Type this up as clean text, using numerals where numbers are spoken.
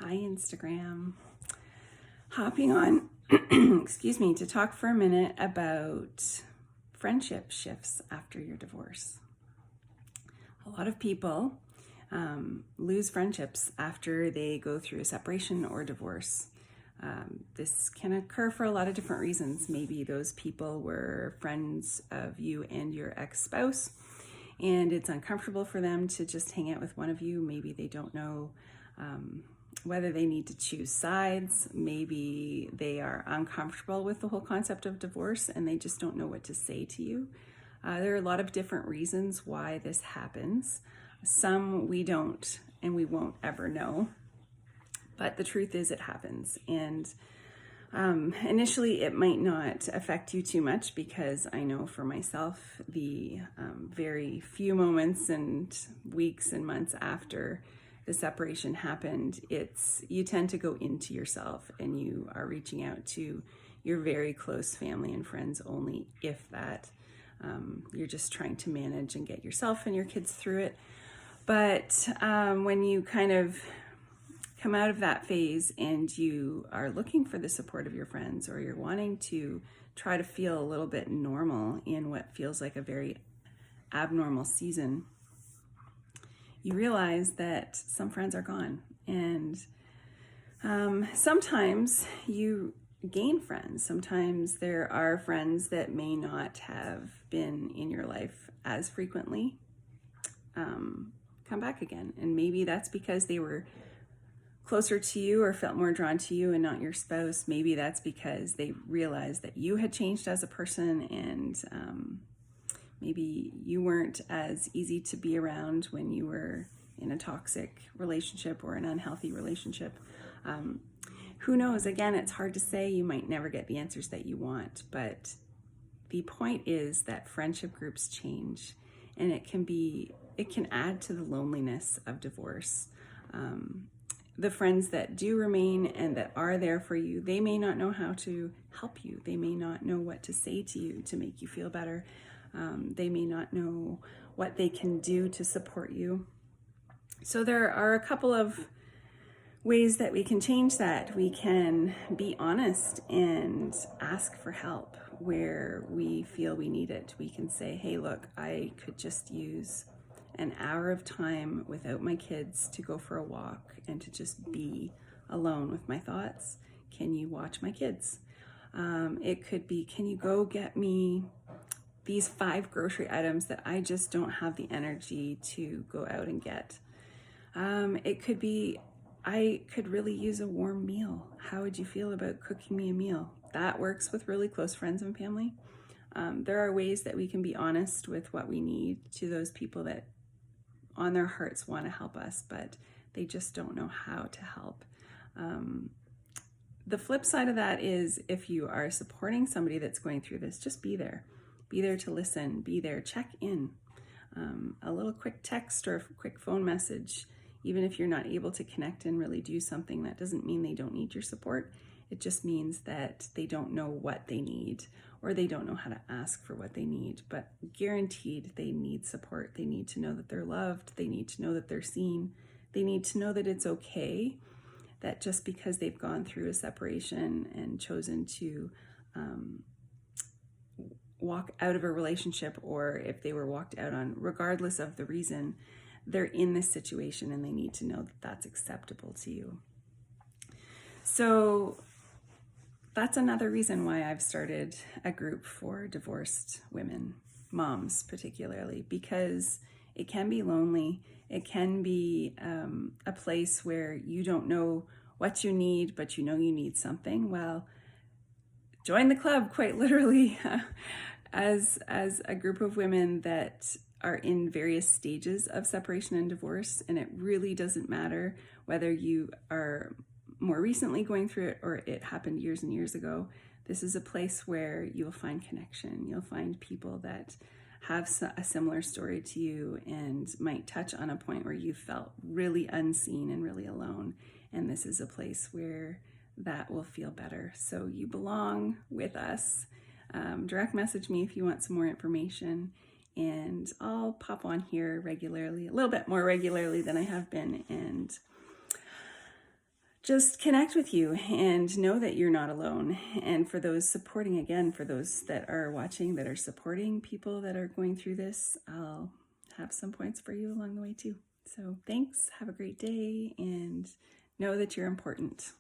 Hi, Instagram. Hopping on, excuse me, to talk for a minute about friendship shifts after your divorce. A lot of people lose friendships after they go through a separation or divorce. This can occur for a lot of different reasons. Maybe those people were friends of you and your ex-spouse, and it's uncomfortable for them to just hang out with one of you. Maybe they don't know whether they need to choose sides. Maybe they are uncomfortable with the whole concept of divorce and they just don't know what to say to you. There are a lot of different reasons why this happens. Some we don't and we won't ever know. But the truth is it happens. And initially it might not affect you too much, because I know for myself, the very few moments and weeks and months after the separation happened, you tend to go into yourself and you are reaching out to your very close family and friends only, if that. You're just trying to manage and get yourself and your kids through it. But when you kind of come out of that phase and you are looking for the support of your friends, or you're wanting to try to feel a little bit normal in what feels like a very abnormal season, you realize that some friends are gone. And sometimes you gain friends. Sometimes there are friends that may not have been in your life as frequently come back again. And maybe that's because they were closer to you or felt more drawn to you and not your spouse. Maybe that's because they realized that you had changed as a person, and maybe you weren't as easy to be around when you were in a toxic relationship or an unhealthy relationship. Who knows? Again, it's hard to say. You might never get the answers that you want, but the point is that friendship groups change, and it can add to the loneliness of divorce. The friends that do remain and that are there for you, they may not know how to help you. They may not know what to say to you to make you feel better. They may not know what they can do to support you. So there are a couple of ways that we can change that. We can be honest and ask for help where we feel we need it. We can say, hey, look, I could just use an hour of time without my kids to go for a walk and to just be alone with my thoughts. Can you watch my kids? It could be, can you go get me these 5 grocery items that I just don't have the energy to go out and get? It could be, I could really use a warm meal. How would you feel about cooking me a meal? That works with really close friends and family. There are ways that we can be honest with what we need to those people that on their hearts want to help us, but they just don't know how to help. The flip side of that is, if you are supporting somebody that's going through this, just be there. Be there to listen, be there, check in. A little quick text or a quick phone message, even if you're not able to connect and really do something, that doesn't mean they don't need your support. It just means that they don't know what they need, or they don't know how to ask for what they need. But guaranteed, they need support. They need to know that they're loved. They need to know that they're seen. They need to know that it's okay, that just because they've gone through a separation and chosen to walk out of a relationship, or if they were walked out on, regardless of the reason, they're in this situation and they need to know that that's acceptable to you. So that's another reason why I've started a group for divorced women, moms particularly, because it can be lonely. It can be a place where you don't know what you need, but you know you need something. Well, join the club, quite literally, as a group of women that are in various stages of separation and divorce. And it really doesn't matter whether you are more recently going through it or it happened years and years ago. This is a place where you'll find connection. You'll find people that have a similar story to you and might touch on a point where you felt really unseen and really alone. And this is a place where that will feel better. So you belong with us. Direct message me if you want some more information, and I'll pop on here regularly, a little bit more regularly than I have been, and just connect with you and know that you're not alone. And for those supporting, again, for those that are watching that are supporting people that are going through this, I'll have some points for you along the way too. So thanks, have a great day, and know that you're important.